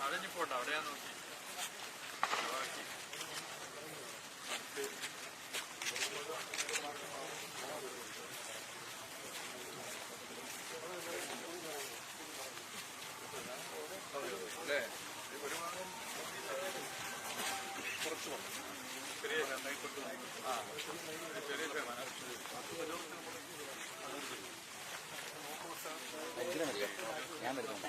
അവിടെ പോട്ടെ, അവിടെയാ നോക്കി അല്ലേ? കുറച്ച് ചെറിയ ചെറിയ ഞാൻ വരുന്നുണ്ട്.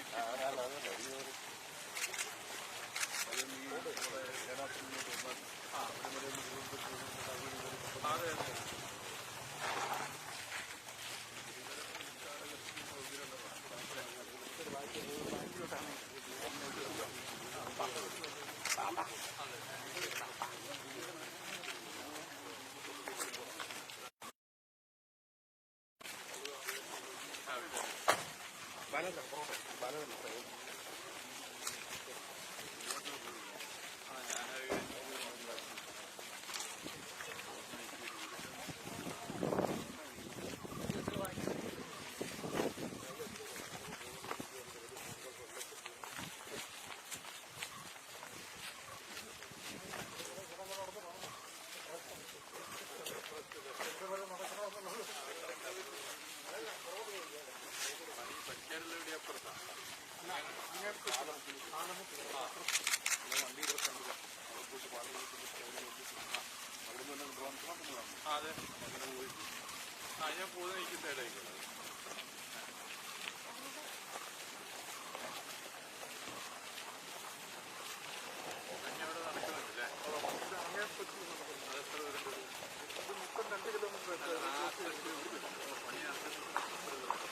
അതെ അതെ ഞാൻ പോകുന്ന എനിക്ക് സൈഡായിക്കോളെ. അവിടെ നടക്കുന്നുണ്ടല്ലേ? അതെത്ര ദൂരം? 32 കിലോമീറ്റർ.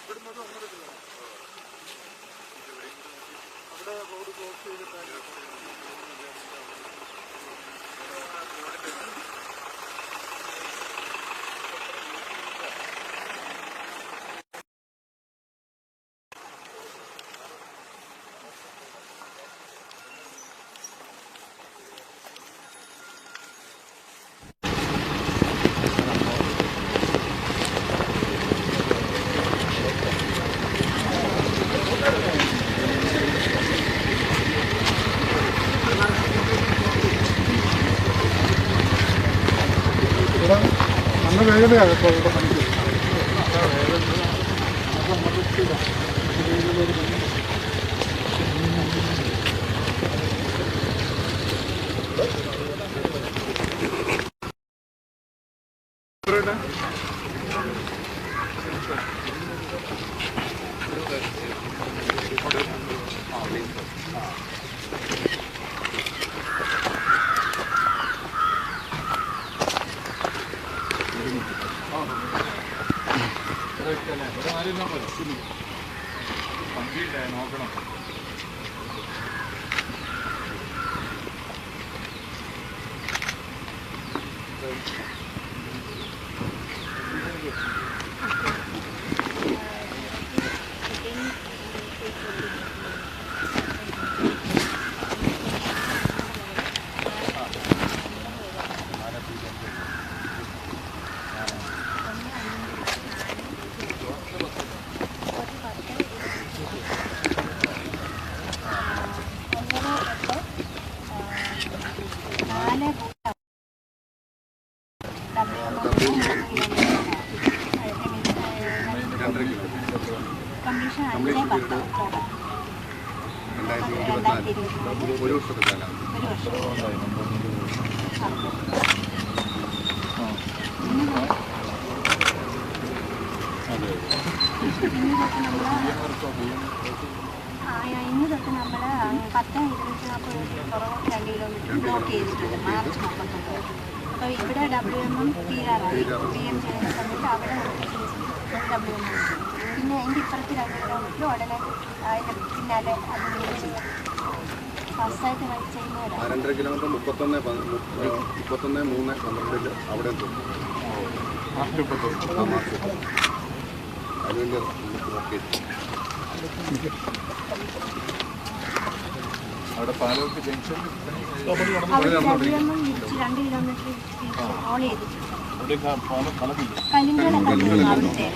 ഇവിടുന്ന് 1.5 കിലോമീറ്റർ. അവിടെ റോഡ് ക്ലോസ് ചെയ്തിട്ടാണ്. നല്ല വേഗതയാണ് ഇപ്പോൾ ഇവിടെ പണിക്ക്. നോക്കണം. ഒരു വർഷത്തെ കാലം ഇന്ന് തൊട്ട് നമ്മൾ 10-240 കിലോമീറ്റർ ബ്ലോക്ക് ചെയ്തിട്ടുണ്ട് മാർച്ച് 19. അപ്പോൾ ഇവിടെ WMM തീരാറായി. PM ചെയ്യുന്ന സമയത്ത് അവിടെ WMM പിന്നെ അതിൻ്റെ ഇപ്പുറത്ത് 2 കിലോമീറ്റർ ഉടനെ അതിൻ്റെ പിന്നാലെ അതും ചെയ്യാം. ഫസ്റ്റായിട്ട് ചെയ്യുന്നവരാണ്. 2.5 കിലോമീറ്റർ 31/3/12 അവിടെ അതിൻ്റെ അവിടെ പാലോട്ട് ജംഗ്ഷൻ WMM തിരിച്ച് 2 കിലോമീറ്റർ ഓൺ ചെയ്തിട്ടുണ്ട്. കല്ലിൻ്റെ അവിടുത്തെ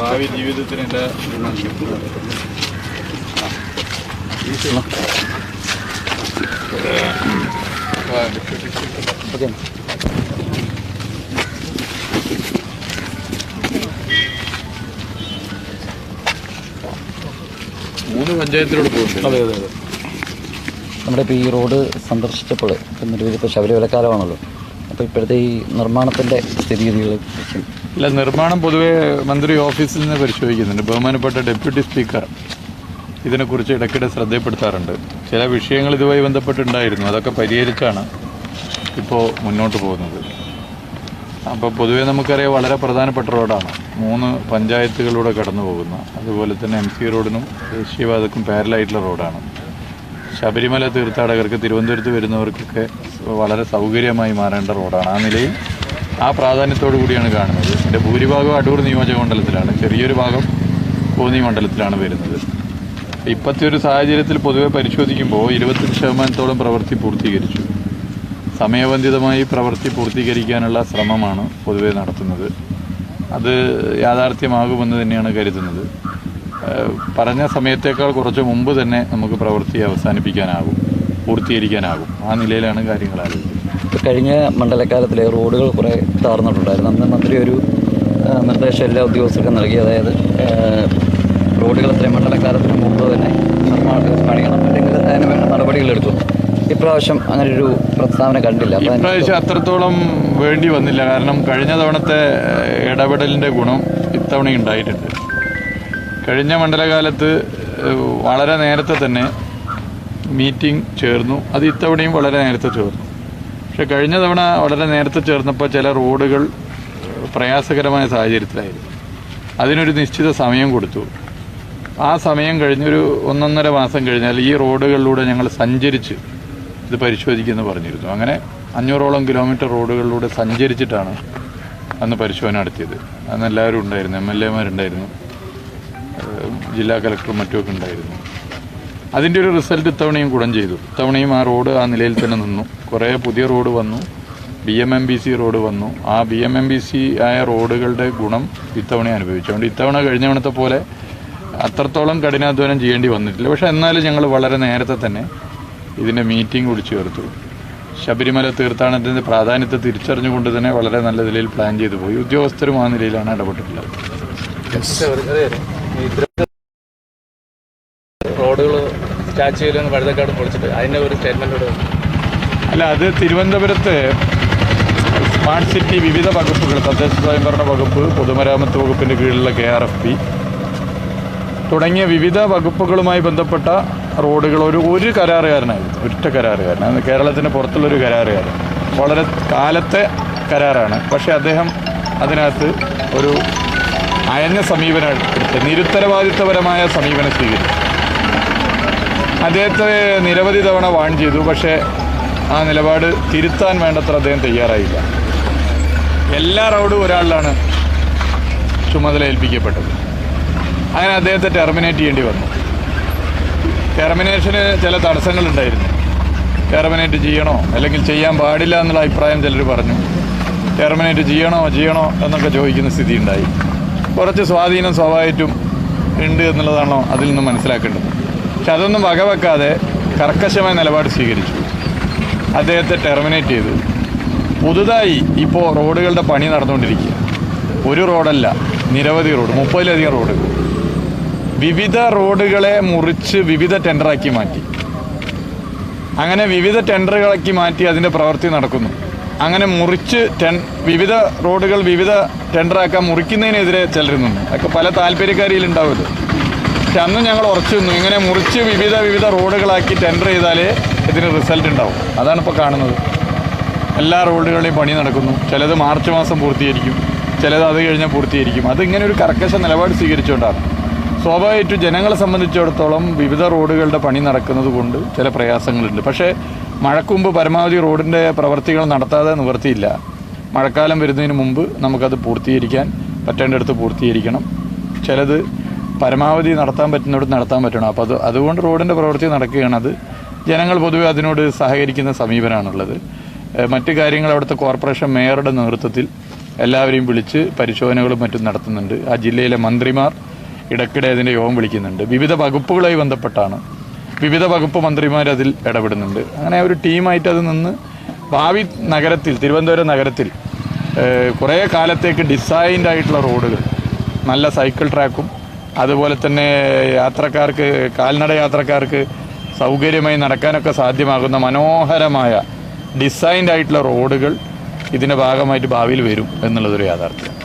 ഭാവി ജീവിതത്തിന് എൻ്റെ മൂന്ന് പഞ്ചായത്തിലൂടെ പോകുന്നുണ്ട്. അതെ അതെ അതെ. നമ്മുടെ ഇപ്പോൾ ഈ റോഡ് സന്ദർശിച്ചപ്പോൾ ഇപ്പോൾ ശബരിമലക്കാലമാണല്ലോ, അപ്പോൾ ഇപ്പോഴത്തെ ഈ നിർമ്മാണത്തിൻ്റെ സ്ഥിതിഗതികളെ കുറിച്ചും. ഇല്ല, നിർമ്മാണം പൊതുവെ മന്ത്രി ഓഫീസിൽ നിന്ന് പരിശോധിക്കുന്നുണ്ട്. ബഹുമാനപ്പെട്ട ഡെപ്യൂട്ടി സ്പീക്കർ ഇതിനെക്കുറിച്ച് ഇടയ്ക്കിടെ ശ്രദ്ധപ്പെടുത്താറുണ്ട്. ചില വിഷയങ്ങൾ ഇതുമായി ബന്ധപ്പെട്ടുണ്ടായിരുന്നു, അതൊക്കെ പരിഹരിച്ചാണ് ഇപ്പോൾ മുന്നോട്ട് പോകുന്നത്. അപ്പോൾ പൊതുവേ നമുക്കറിയാം വളരെ പ്രധാനപ്പെട്ട റോഡാണ്, 3 പഞ്ചായത്തുകളിലൂടെ കടന്നു പോകുന്ന, അതുപോലെ തന്നെ MC റോഡിനും ദേശീയപാതക്കും പാരലായിട്ടുള്ള റോഡാണ്. ശബരിമല തീർത്ഥാടകർക്ക് തിരുവനന്തപുരത്ത് വരുന്നവർക്കൊക്കെ വളരെ സൗകര്യമായി മാറേണ്ട റോഡാണ്. ആ നിലയിൽ ആ പ്രാധാന്യത്തോടു കൂടിയാണ് കാണുന്നത്. ഇതിൻ്റെ ഭൂരിഭാഗം അടൂർ നിയോജക മണ്ഡലത്തിലാണ്, ചെറിയൊരു ഭാഗം കോന്നി മണ്ഡലത്തിലാണ് വരുന്നത്. ഇപ്പോഴത്തെ ഒരു സാഹചര്യത്തിൽ പൊതുവെ പരിശോധിക്കുമ്പോൾ 25% പ്രവൃത്തി പൂർത്തീകരിച്ചു. സമയബന്ധിതമായി പ്രവൃത്തി പൂർത്തീകരിക്കാനുള്ള ശ്രമമാണ് പൊതുവെ നടത്തുന്നത്. അത് യാഥാർത്ഥ്യമാകുമെന്ന് തന്നെയാണ് കരുതുന്നത്. പറഞ്ഞ സമയത്തേക്കാൾ കുറച്ച് മുമ്പ് തന്നെ നമുക്ക് പ്രവൃത്തി അവസാനിപ്പിക്കാനാകും, പൂർത്തീകരിക്കാനാകും. ആ നിലയിലാണ് കാര്യങ്ങൾ ആലോചിക്കുന്നത്. കഴിഞ്ഞ മണ്ഡലകാലത്തിലെ റോഡുകൾ കുറേ താർന്നിട്ടുണ്ടായിരുന്നു. അന്ന് മന്ത്രി ഒരു നിർദ്ദേശം എല്ലാ ഉദ്യോഗസ്ഥർക്കും നൽകി, അതായത് റോഡുകൾ അത്രയും മണ്ഡലകാലത്തിന് മുമ്പ് തന്നെ പണിയണം, അല്ലെങ്കിൽ അതിന് വേണ്ട നടപടികളെടുക്കും. ഇപ്രാവശ്യം അങ്ങനൊരു പ്രസ്താവന കണ്ടില്ല. ഇപ്രാവശ്യം അത്രത്തോളം വേണ്ടി വന്നില്ല. കാരണം കഴിഞ്ഞ തവണത്തെ ഇടപെടലിൻ്റെ ഗുണം ഇത്തവണ ഉണ്ടായിട്ടുണ്ട്. കഴിഞ്ഞ മണ്ഡലകാലത്ത് വളരെ നേരത്തെ തന്നെ മീറ്റിംഗ് ചേർന്നു, അത് ഇത്തവണയും വളരെ നേരത്തെ ചേർന്നു. പക്ഷെ കഴിഞ്ഞ തവണ വളരെ നേരത്തെ ചേർന്നപ്പോൾ ചില റോഡുകൾ പ്രയാസകരമായ സാഹചര്യത്തിലായിരുന്നു. അതിനൊരു നിശ്ചിത സമയം കൊടുത്തു. ആ സമയം കഴിഞ്ഞൊരു 1.5 മാസം കഴിഞ്ഞാൽ ഈ റോഡുകളിലൂടെ ഞങ്ങൾ സഞ്ചരിച്ച് ഇത് പരിശോധിക്കുമെന്ന് പറഞ്ഞിരുന്നു. അങ്ങനെ 500ഓളം കിലോമീറ്റർ റോഡുകളിലൂടെ സഞ്ചരിച്ചിട്ടാണ് അന്ന് പരിശോധന നടത്തിയത്. അന്ന് എല്ലാവരും ഉണ്ടായിരുന്നു, MLA-മാരുണ്ടായിരുന്നു, ജില്ലാ കളക്ടറും മറ്റുമൊക്കെ ഉണ്ടായിരുന്നു. അതിൻ്റെ ഒരു റിസൾട്ട് ഇത്തവണയും ഗുണം ചെയ്തു. ഇത്തവണയും ആ റോഡ് ആ നിലയിൽ തന്നെ നിന്നു. കുറേ പുതിയ റോഡ് വന്നു, BMMBC റോഡ് വന്നു. ആ BMMBC ആയ റോഡുകളുടെ ഗുണം ഇത്തവണ അനുഭവിച്ചു. അതുകൊണ്ട് ഇത്തവണ കഴിഞ്ഞ തവണത്തെ പോലെ അത്രത്തോളം കഠിനാധ്വാനം ചെയ്യേണ്ടി വന്നിട്ടില്ല. പക്ഷെ എന്നാലും ഞങ്ങൾ വളരെ നേരത്തെ തന്നെ ഇതിൻ്റെ മീറ്റിംഗ് കൂടി ചേർത്തു. ശബരിമല തീർത്ഥാടനത്തിൻ്റെ പ്രാധാന്യത്തെ തിരിച്ചറിഞ്ഞുകൊണ്ട് തന്നെ വളരെ നല്ല നിലയിൽ പ്ലാൻ ചെയ്തു പോയി. ഉദ്യോഗസ്ഥരും ആ നിലയിലാണ് ഇടപെട്ടിട്ടുള്ളത്. റോഡുകൾ സ്റ്റാച്യൂലും വഴുതക്കാടും പൊളിച്ചിട്ട് അതിൻ്റെ ഒരു സ്റ്റേറ്റ്മെൻറ്റോട് അല്ല, അത് തിരുവനന്തപുരത്ത് സ്മാർട്ട് സിറ്റി വിവിധ വകുപ്പുകൾ, തദ്ദേശ സ്വയംഭരണ വകുപ്പ്, പൊതുമരാമത്ത് വകുപ്പിൻ്റെ കീഴിലുള്ള KRFB തുടങ്ങിയ വിവിധ വകുപ്പുകളുമായി ബന്ധപ്പെട്ട റോഡുകൾ ഒരു കരാറുകാരനായിരുന്നു, ഒറ്റ കരാറുകാരൻ. അത് കേരളത്തിന് പുറത്തുള്ളൊരു കരാറുകാരൻ, വളരെ കാലത്തെ കരാറാണ്. പക്ഷേ അദ്ദേഹം അതിനകത്ത് ഒരു അയഞ്ഞ സമീപനം എടുത്ത് നിരുത്തരവാദിത്വപരമായ സമീപനം സ്വീകരിച്ചു. അദ്ദേഹത്തെ നിരവധി തവണ വാൺ ചെയ്തു. പക്ഷേ ആ നിലപാട് തിരുത്താൻ വേണ്ടത്ര അദ്ദേഹം തയ്യാറായില്ല. എല്ലാ റോഡും ഒരാളിലാണ് ചുമതല ഏൽപ്പിക്കപ്പെട്ടത്. അങ്ങനെ അദ്ദേഹത്തെ ടെർമിനേറ്റ് ചെയ്യേണ്ടി വന്നു. ടെർമിനേഷന് ചില തടസ്സങ്ങളുണ്ടായിരുന്നു. ടെർമിനേറ്റ് ചെയ്യണോ അല്ലെങ്കിൽ ചെയ്യാൻ പാടില്ല എന്നുള്ള അഭിപ്രായം ചിലർ പറഞ്ഞു. ടെർമിനേറ്റ് ചെയ്യണോ എന്നൊക്കെ ചോദിക്കുന്ന സ്ഥിതി ഉണ്ടായി. കുറച്ച് സ്വാധീനം സ്വാഭാവികമായിട്ടും ഉണ്ട് എന്നുള്ളതാണോ അതിൽ നിന്ന് മനസ്സിലാക്കേണ്ടത്. പക്ഷെ അതൊന്നും വകവെക്കാതെ കർക്കശമായ നിലപാട് സ്വീകരിച്ചു. അദ്ദേഹത്തെ ടെർമിനേറ്റ് ചെയ്തു. പുതുതായി ഇപ്പോൾ റോഡുകളുടെ പണി നടന്നുകൊണ്ടിരിക്കുക. ഒരു റോഡല്ല, നിരവധി റോഡ്, 30-ലധികം റോഡുകൾ. വിവിധ റോഡുകളെ മുറിച്ച് വിവിധ ടെൻഡറാക്കി മാറ്റി. അങ്ങനെ വിവിധ ടെൻഡറുകളാക്കി മാറ്റി അതിൻ്റെ പ്രവൃത്തി നടക്കുന്നു. അങ്ങനെ മുറിച്ച് വിവിധ റോഡുകൾ വിവിധ ടെൻഡറാക്കാൻ മുറിക്കുന്നതിനെതിരെ ചിലർ നിന്നു. അതൊക്കെ പല താല്പര്യക്കാരിയിലുണ്ടാവുമല്ലോ. പക്ഷെ അന്ന് ഞങ്ങൾ ഉറച്ചു നിന്നു, ഇങ്ങനെ മുറിച്ച് വിവിധ റോഡുകളാക്കി ടെൻഡർ ചെയ്താലേ ഇതിന് റിസൾട്ട് ഉണ്ടാവും. അതാണ് ഇപ്പോൾ കാണുന്നത്. എല്ലാ റോഡുകളുടെയും പണി നടക്കുന്നു. ചിലത് മാർച്ച് മാസം പൂർത്തീകരിക്കും, ചിലത് അത് കഴിഞ്ഞാൽ പൂർത്തീകരിക്കും. അതിങ്ങനെ ഒരു കർക്കശ നിലപാട് സ്വീകരിച്ചുകൊണ്ടാണ്. സ്വാഭാവികമായിട്ടും ജനങ്ങളെ സംബന്ധിച്ചിടത്തോളം വിവിധ റോഡുകളുടെ പണി നടക്കുന്നത് കൊണ്ട് ചില പ്രയാസങ്ങളുണ്ട്. പക്ഷേ മഴക്കുമ്പ് പരമാവധി റോഡിൻ്റെ പ്രവർത്തികൾ നടത്താതെ നിവർത്തിയില്ല. മഴക്കാലം വരുന്നതിന് മുമ്പ് നമുക്കത് പൂർത്തീകരിക്കാൻ പറ്റേണ്ടടുത്ത് പൂർത്തീകരിക്കണം. ചിലത് പരമാവധി നടത്താൻ പറ്റുന്നിടത്ത് നടത്താൻ പറ്റണം. അപ്പോൾ അതുകൊണ്ട് റോഡിൻ്റെ പ്രവൃത്തി നടക്കുകയാണ്. അത് ജനങ്ങൾ പൊതുവെ അതിനോട് സഹകരിക്കുന്ന സമീപനമാണുള്ളത്. മറ്റു കാര്യങ്ങൾ അവിടുത്തെ കോർപ്പറേഷൻ മേയറുടെ നേതൃത്വത്തിൽ എല്ലാവരെയും വിളിച്ച് പരിശോധനകളും മറ്റും നടത്തുന്നുണ്ട്. ആ ജില്ലയിലെ മന്ത്രിമാർ ഇടയ്ക്കിടെ അതിൻ്റെ യോഗം വിളിക്കുന്നുണ്ട്. വിവിധ വകുപ്പുകളായി ബന്ധപ്പെട്ടാണ്. വിവിധ വകുപ്പ് മന്ത്രിമാർ അതിൽ ഇടപെടുന്നുണ്ട്. അങ്ങനെ ഒരു ടീമായിട്ട് അത് നിന്ന് ഭാവി നഗരത്തിൽ, തിരുവനന്തപുരം നഗരത്തിൽ കുറേ കാലത്തേക്ക് ഡിസൈൻഡ് ആയിട്ടുള്ള റോഡുകൾ, നല്ല സൈക്കിൾ ട്രാക്കും അതുപോലെ തന്നെ യാത്രക്കാർക്ക്, കാൽനട യാത്രക്കാർക്ക് സൗകര്യമായി നടക്കാനൊക്കെ സാധ്യമാകുന്ന മനോഹരമായ ഡിസൈൻഡ് ആയിട്ടുള്ള റോഡുകൾ ഇതിൻ്റെ ഭാഗമായിട്ട് ഭാവിയിൽ വരും എന്നുള്ളതൊരു യാഥാർത്ഥ്യം.